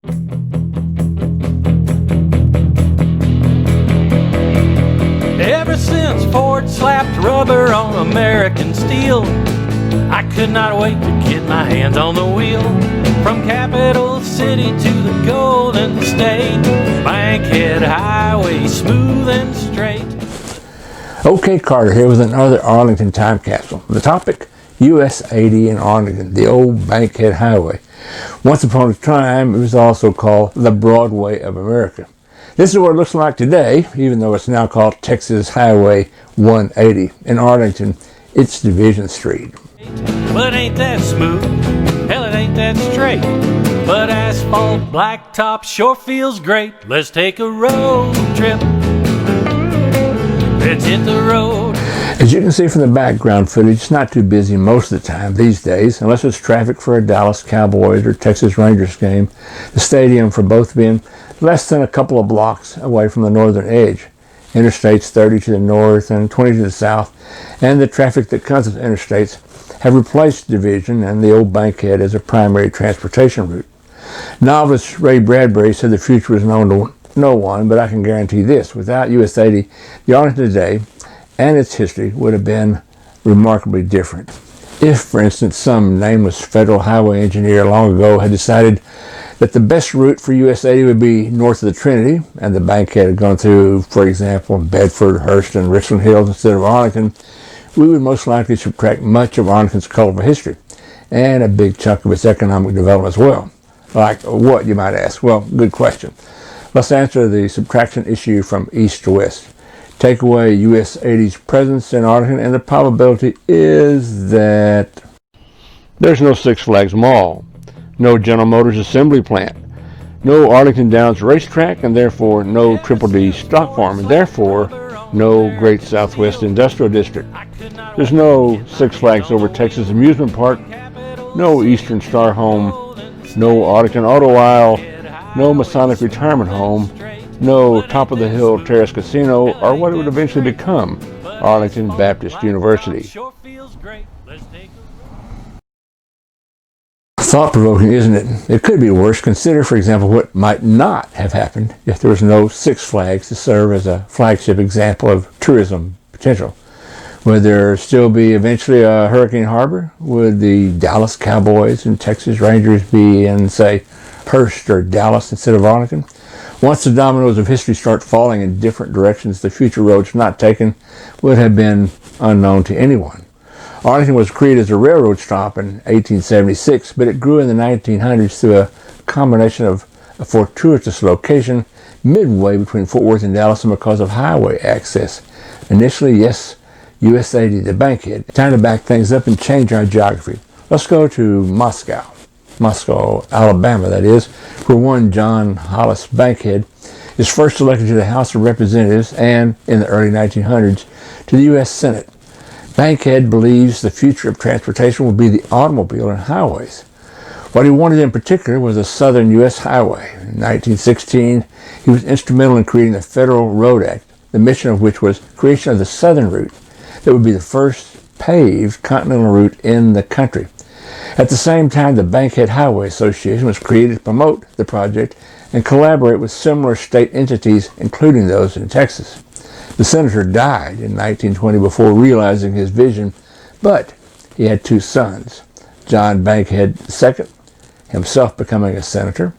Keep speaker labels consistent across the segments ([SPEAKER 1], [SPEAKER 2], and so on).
[SPEAKER 1] Ever since Ford slapped rubber on American steel, I could not wait to get my hands on the wheel. From Capital City to the Golden State, Bankhead Highway, smooth and straight.
[SPEAKER 2] Okay, Carter here with another Arlington time capsule. The topic, US 80 in Arlington, the old Bankhead Highway. Once upon a time, it was also called the Broadway of America. This is what it looks like today, even though it's now called Texas Highway 180. In Arlington, it's Division Street.
[SPEAKER 1] But ain't that smooth? Hell, it ain't that straight. But asphalt blacktop sure feels great. Let's take a road trip. Let's hit the road.
[SPEAKER 2] As you can see from the background footage, it's not too busy most of the time these days, unless it's traffic for a Dallas Cowboys or Texas Rangers game. The stadium for both being less than a couple of blocks away from the northern edge. Interstates 30 to the north and 20 to the south, and the traffic that comes with interstates have replaced Division and the old Bankhead as a primary transportation route. Novelist Ray Bradbury said the future was known to no one, but I can guarantee this: without US 80, the Arlington today and its history would have been remarkably different. If, for instance, some nameless federal highway engineer long ago had decided that the best route for US 80 would be north of the Trinity, and the Bankhead had gone through, for example, Bedford, Hurst, and Richland Hills instead of Arlington, we would most likely subtract much of Arlington's colorful history, and a big chunk of its economic development as well. Like what, you might ask? Well, good question. Let's answer the subtraction issue from east to west. Take away US 80's presence in Arlington, and the probability is that there's no Six Flags Mall, no General Motors assembly plant, no Arlington Downs racetrack, and therefore no Triple D stock farm, and therefore no Great Southwest Industrial District. There's no Six Flags Over Texas amusement park, no Eastern Star Home, no Arlington Auto Aisle, no Masonic Retirement Home, no Top of the Hill Terrace Casino, or what it would eventually become, Arlington Baptist University. Thought-provoking, isn't it? It could be worse. Consider, for example, what might not have happened if there was no Six Flags to serve as a flagship example of tourism potential. Would there still be eventually a Hurricane Harbor? Would the Dallas Cowboys and Texas Rangers be in, say, Hurst or Dallas instead of Arlington? Once the dominoes of history start falling in different directions, the future roads not taken would have been unknown to anyone. Arlington was created as a railroad stop in 1876, but it grew in the 1900s through a combination of a fortuitous location midway between Fort Worth and Dallas, and because of highway access. Initially, yes, US 80, the Bankhead. Time to back things up and change our geography. Let's go to Moscow, Alabama, that is, where one John Hollis Bankhead is first elected to the House of Representatives and, in the early 1900s, to the U.S. Senate. Bankhead believes the future of transportation will be the automobile and highways. What he wanted in particular was a southern U.S. highway. In 1916, he was instrumental in creating the Federal Road Act, the mission of which was creation of the southern route that would be the first paved continental route in the country. At the same time, the Bankhead Highway Association was created to promote the project and collaborate with similar state entities, including those in Texas. The senator died in 1920 before realizing his vision, but he had two sons, John Bankhead II, himself becoming a senator,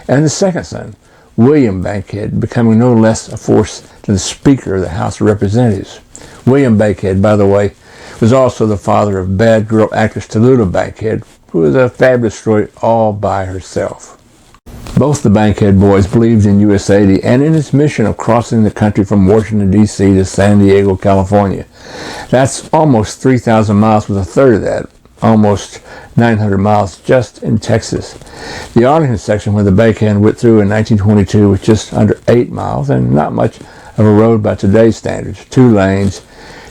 [SPEAKER 2] and the second son, William Bankhead, becoming no less a force than the Speaker of the House of Representatives. William Bankhead, by the way, was also the father of bad girl actress Tallulah Bankhead, who was a fabulous story all by herself. Both the Bankhead boys believed in US 80 and in its mission of crossing the country from Washington, D.C. to San Diego, California. That's almost 3,000 miles, with a third of that, almost 900 miles, just in Texas. The Arlington section, where the Bankhead went through in 1922, was just under 8 miles and not much of a road by today's standards. 2 lanes,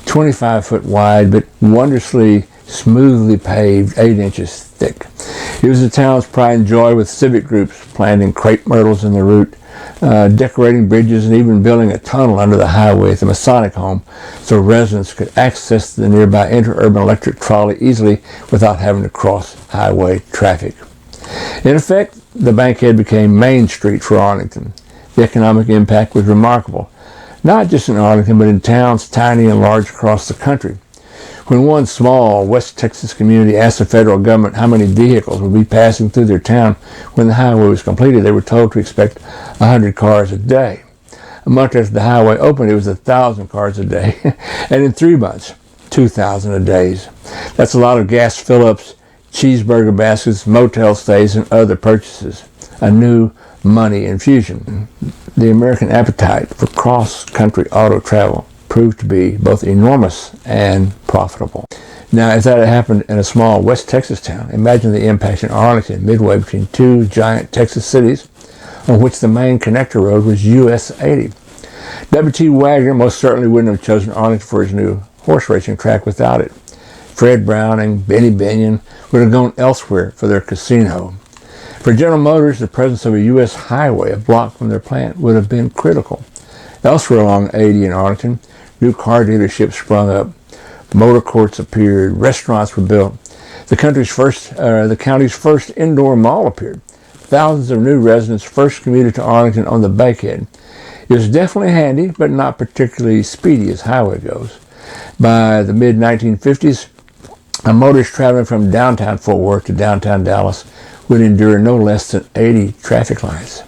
[SPEAKER 2] 25 foot wide, but wondrously smoothly paved, 8 inches thick. It was the town's pride and joy, with civic groups planting crepe myrtles in the route, decorating bridges, and even building a tunnel under the highway at the Masonic home so residents could access the nearby interurban electric trolley easily without having to cross highway traffic. In effect, the Bankhead became Main Street for Arlington. The economic impact was remarkable, not just in Arlington, but in towns tiny and large across the country. When one small West Texas community asked the federal government how many vehicles would be passing through their town when the highway was completed, they were told to expect 100 cars a day. A month after the highway opened, it was 1,000 cars a day, and in 3 months, 2,000 a day. That's a lot of gas fill-ups, cheeseburger baskets, motel stays, and other purchases. A new money infusion. The American appetite for cross-country auto travel proved to be both enormous and profitable. Now, if that had happened in a small West Texas town, imagine the impact in Arlington, midway between two giant Texas cities, on which the main connector road was US 80. W.T. Wagner most certainly wouldn't have chosen Arlington for his new horse racing track without it. Fred Brown and Benny Binion would have gone elsewhere for their casino. For General Motors, the presence of a U.S. highway a block from their plant would have been critical. Elsewhere along 80 in Arlington, new car dealerships sprung up, motor courts appeared, restaurants were built. The county's first indoor mall appeared. Thousands of new residents first commuted to Arlington on the Bankhead. It was definitely handy, but not particularly speedy as highway goes. By the mid-1950s, a motorist traveling from downtown Fort Worth to downtown Dallas would endure no less than 80 traffic lights.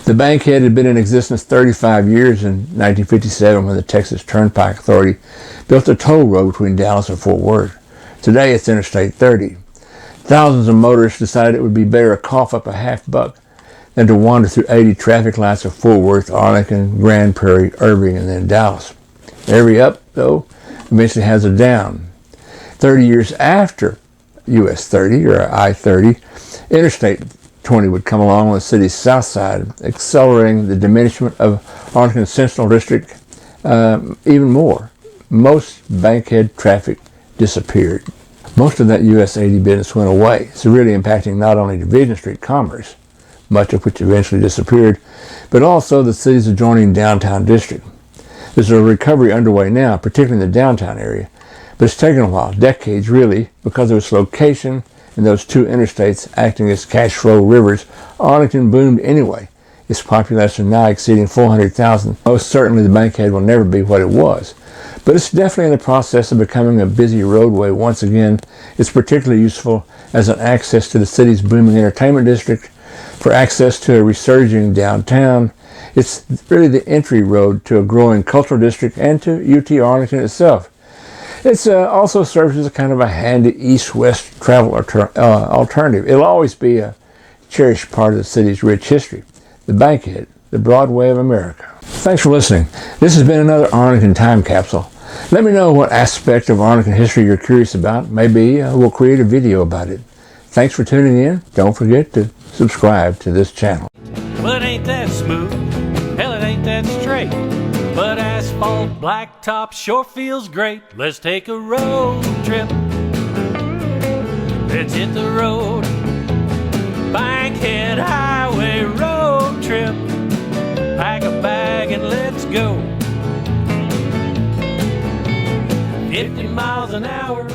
[SPEAKER 2] The Bankhead had been in existence 35 years in 1957 when the Texas Turnpike Authority built a toll road between Dallas and Fort Worth. Today it's Interstate 30. Thousands of motorists decided it would be better to cough up a $50 than to wander through 80 traffic lights of Fort Worth, Arlington, Grand Prairie, Irving, and then Dallas. Every up, though, eventually has a down. 30 years after US 30, or I-30, Interstate 20 would come along on the city's south side, accelerating the diminishment of Arlington's Central District even more. Most Bankhead traffic disappeared. Most of that US 80 business went away, severely impacting not only Division Street commerce, much of which eventually disappeared, but also the city's adjoining downtown district. There's a recovery underway now, particularly in the downtown area, but it's taken a while, decades really, because of its location and those two interstates acting as cash flow rivers. Arlington boomed anyway, its population now exceeding 400,000. Most certainly the Bankhead will never be what it was, but it's definitely in the process of becoming a busy roadway once again. It's particularly useful as an access to the city's booming entertainment district, for access to a resurging downtown. It's really the entry road to a growing cultural district and to UT Arlington itself. It also serves as a kind of a handy east-west travel alternative. It'll always be a cherished part of the city's rich history. The Bankhead, the Broadway of America. Thanks for listening. This has been another Arlington Time Capsule. Let me know what aspect of Arlington history you're curious about. Maybe we'll create a video about it. Thanks for tuning in. Don't forget to subscribe to this channel.
[SPEAKER 1] Well, it ain't that smooth, hell, it ain't that straight, but asphalt blacktop sure feels great. Let's take a road trip. Let's hit the road. Bankhead Highway road trip. Pack a bag and let's go. 50 miles an hour.